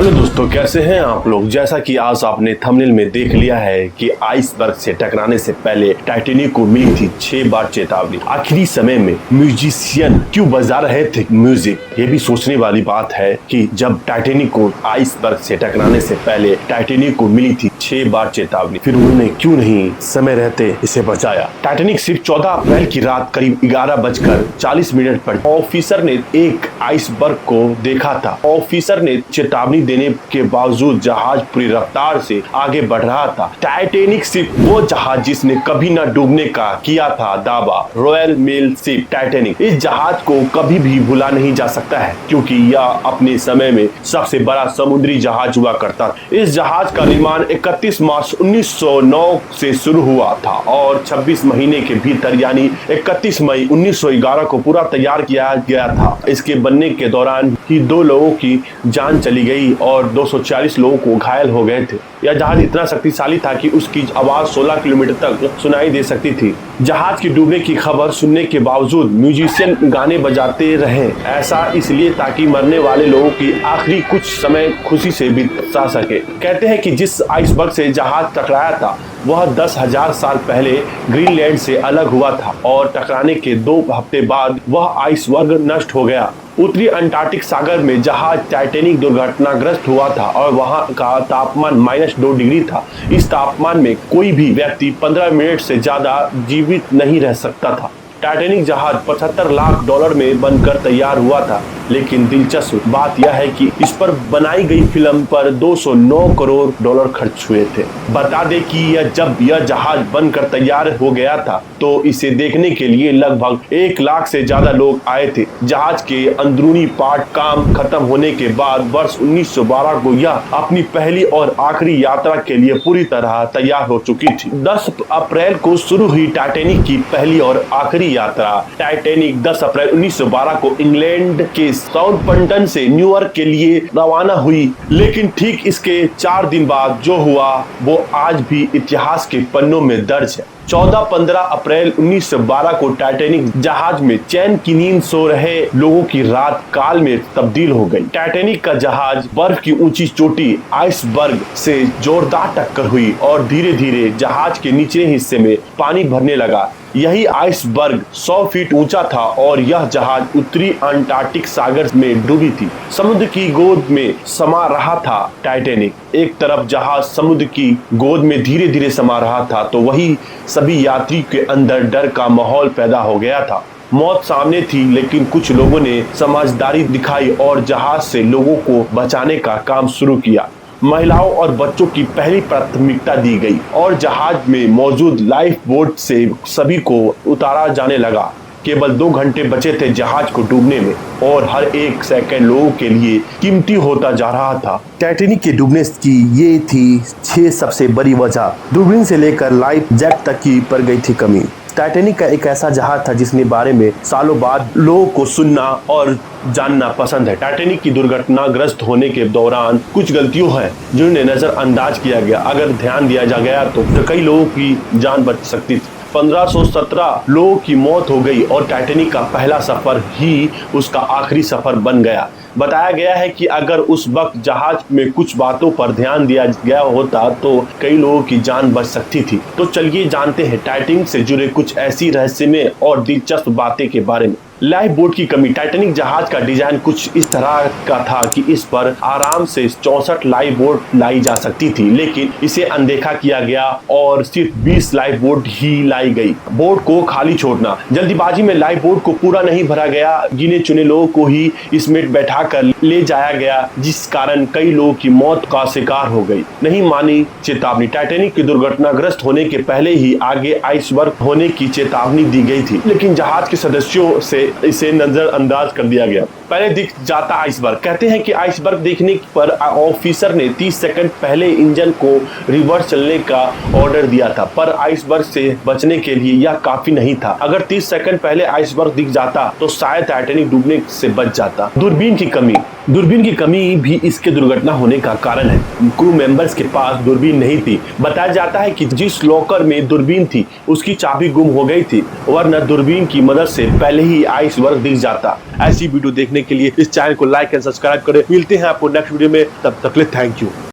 Hello दोस्तों, कैसे हैं आप लोग। जैसा कि आज आपने थंबनेल में देख लिया है कि आइसबर्ग से टकराने से पहले टाइटैनिक को मिली थी 6 बार चेतावनी। आखिरी समय में म्यूजिशियन क्यों बजा रहे थे म्यूजिक, ये भी सोचने वाली बात है कि जब टाइटैनिक को आइसबर्ग से टकराने से पहले टाइटैनिक को मिली थी 6 बार चेतावनी, फिर उन्होंने क्यों नहीं समय रहते इसे बचाया। टाइटैनिक सिर्फ 14 अप्रैल की रात करीब 11:40 पर ऑफिसर ने एक आइसबर्ग को देखा था। ऑफिसर ने चेतावनी देने के बावजूद जहाज पूरी रफ्तार से आगे बढ़ रहा था। टाइटैनिक सिर्फ वो जहाज जिसने कभी न डूबने का किया था दावा, रॉयल मेल शिप टाइटैनिक। इस जहाज को कभी भी भुला नहीं जा सकता है क्योंकि यह अपने समय में सबसे बड़ा समुद्री जहाज हुआ करता था। इस जहाज का निर्माण 31 मार्च 1909 से शुरू हुआ था और 26 महीने के भीतर यानी 31 मई 1911 को पूरा तैयार किया गया था। इसके बनने के दौरान ही 2 लोगों की जान चली गई और 240 लोगों को घायल हो गए थे। यह जहाज इतना शक्तिशाली था कि उसकी आवाज 16 किलोमीटर तक सुनाई दे सकती थी। जहाज के डूबने की खबर सुनने के बावजूद म्यूजिशियन गाने बजाते रहे। ऐसा इसलिए ताकि मरने वाले लोगों की आखिरी कुछ समय खुशी से बिता सके। कहते हैं कि जिस आइसबर्ग से जहाज टकराया था वह 10,000 साल पहले ग्रीनलैंड से अलग हुआ था और टकराने के 2 हफ्ते बाद वह आइसबर्ग नष्ट हो गया। उत्तरी अंटार्कटिक सागर में जहाज टाइटैनिक दुर्घटनाग्रस्त हुआ था और वहां का तापमान -2 डिग्री था। इस तापमान में कोई भी व्यक्ति 15 मिनट से ज्यादा जीवित नहीं रह सकता था। टाइटैनिक जहाज $75 लाख में बनकर तैयार हुआ था, लेकिन दिलचस्प बात यह है कि इस पर बनाई गई फिल्म पर $209 करोड़ खर्च हुए थे। बता दें कि जब यह जहाज बनकर तैयार हो गया था तो इसे देखने के लिए लगभग 1 लाख से ज्यादा लोग आए थे। जहाज के अंदरूनी पार्ट काम खत्म होने के बाद वर्ष 1912 को यह अपनी पहली और आखिरी यात्रा के लिए पूरी तरह तैयार हो चुकी थी। 10 अप्रैल को शुरू हुई टाइटैनिक की पहली और आखिरी यात्रा। टाइटैनिक 10 अप्रैल 1912 को इंग्लैंड के साउथम्पटन से न्यूयॉर्क के लिए रवाना हुई, लेकिन ठीक इसके 4 दिन बाद जो हुआ वो आज भी इतिहास के पन्नों में दर्ज है। 14-15 अप्रैल 1912 को टाइटैनिक जहाज में चैन की नींद सो रहे लोगों की रात काल में तब्दील हो गई। टाइटैनिक का जहाज बर्फ की ऊंची चोटी आइसबर्ग से जोरदार टक्कर हुई और धीरे धीरे जहाज के निचले हिस्से में पानी भरने लगा। यही आइसबर्ग 100 फीट ऊंचा था और यह जहाज उत्तरी अंटार्कटिक सागर में डूबी थी। समुद्र की गोद में समा रहा था टाइटैनिक। एक तरफ जहाज समुद्र की गोद में धीरे धीरे समा रहा था तो वही सभी यात्री के अंदर डर का माहौल पैदा हो गया था। मौत सामने थी, लेकिन कुछ लोगों ने समझदारी दिखाई और जहाज से लोगों को बचाने का काम शुरू किया। महिलाओं और बच्चों की पहली प्राथमिकता दी गई और जहाज में मौजूद लाइफ बोट से सभी को उतारा जाने लगा। केवल 2 घंटे बचे थे जहाज को डूबने में और हर एक सेकंड लोगों के लिए कीमती होता जा रहा था। टाइटैनिक के डूबने की ये थी 6 सबसे बड़ी वजह। दूरबीन से लेकर लाइफ जैकेट तक की पड़ गई थी कमी। टाइटैनिक का एक ऐसा जहाज था जिसके बारे में सालों बाद लोगों को सुनना और जानना पसंद है। टाइटैनिक की दुर्घटनाग्रस्त होने के दौरान कुछ गलतियों हैं जिन्हें नजरअंदाज किया गया। अगर ध्यान दिया जा गया तो कई लोगों की जान बच सकती थी। 1517 लोगों की मौत हो गई और टाइटैनिक का पहला सफर ही उसका आखिरी सफर बन गया। बताया गया है कि अगर उस वक्त जहाज में कुछ बातों पर ध्यान दिया गया होता तो कई लोगों की जान बच सकती थी। तो चलिए जानते हैं टाइटैनिक से जुड़े कुछ ऐसी रहस्यमय और दिलचस्प बातें के बारे में। लाइफ बोट की कमी। टाइटैनिक जहाज का डिजाइन कुछ इस तरह का था कि इस पर आराम से 64 लाइफ बोट लाई जा सकती थी, लेकिन इसे अनदेखा किया गया और सिर्फ 20 लाइफ बोट ही लाई गई। बोट को खाली छोड़ना। जल्दीबाजी में लाइफ बोट को पूरा नहीं भरा गया। गिने चुने लोगों को ही इसमें बैठाकर ले जाया गया, जिस कारण कई लोगों की मौत का शिकार हो गई। नहीं मानी चेतावनी। टाइटैनिक के दुर्घटनाग्रस्त होने के पहले ही आगे आइसबर्ग होने की चेतावनी दी गई थी, लेकिन जहाज के सदस्यों से इसे नजरअंदाज कर दिया गया। पहले दिख जाता आइसबर्ग। कहते हैं कि आइसबर्ग देखने पर ऑफिसर ने 30 सेकंड पहले इंजन को रिवर्स चलने का ऑर्डर दिया था, पर आइसबर्ग से बचने के लिए यह काफी नहीं था। अगर 30 सेकंड पहले आइसबर्ग दिख जाता तो शायद टाइटैनिक डूबने से बच जाता। दूरबीन की कमी। दूरबीन की कमी भी इसके दुर्घटना होने का कारण है। क्रू मेंबर्स के पास दूरबीन नहीं थी। बताया जाता है कि जिस लॉकर में दूरबीन थी उसकी चाबी गुम हो गई थी, वरना दूरबीन की मदद से पहले ही आइसबर्ग दिख जाता। ऐसी वीडियो देखने के लिए इस चैनल को लाइक एंड सब्सक्राइब करें। मिलते हैं आपको नेक्स्ट वीडियो में, तब तक के लिए थैंक यू।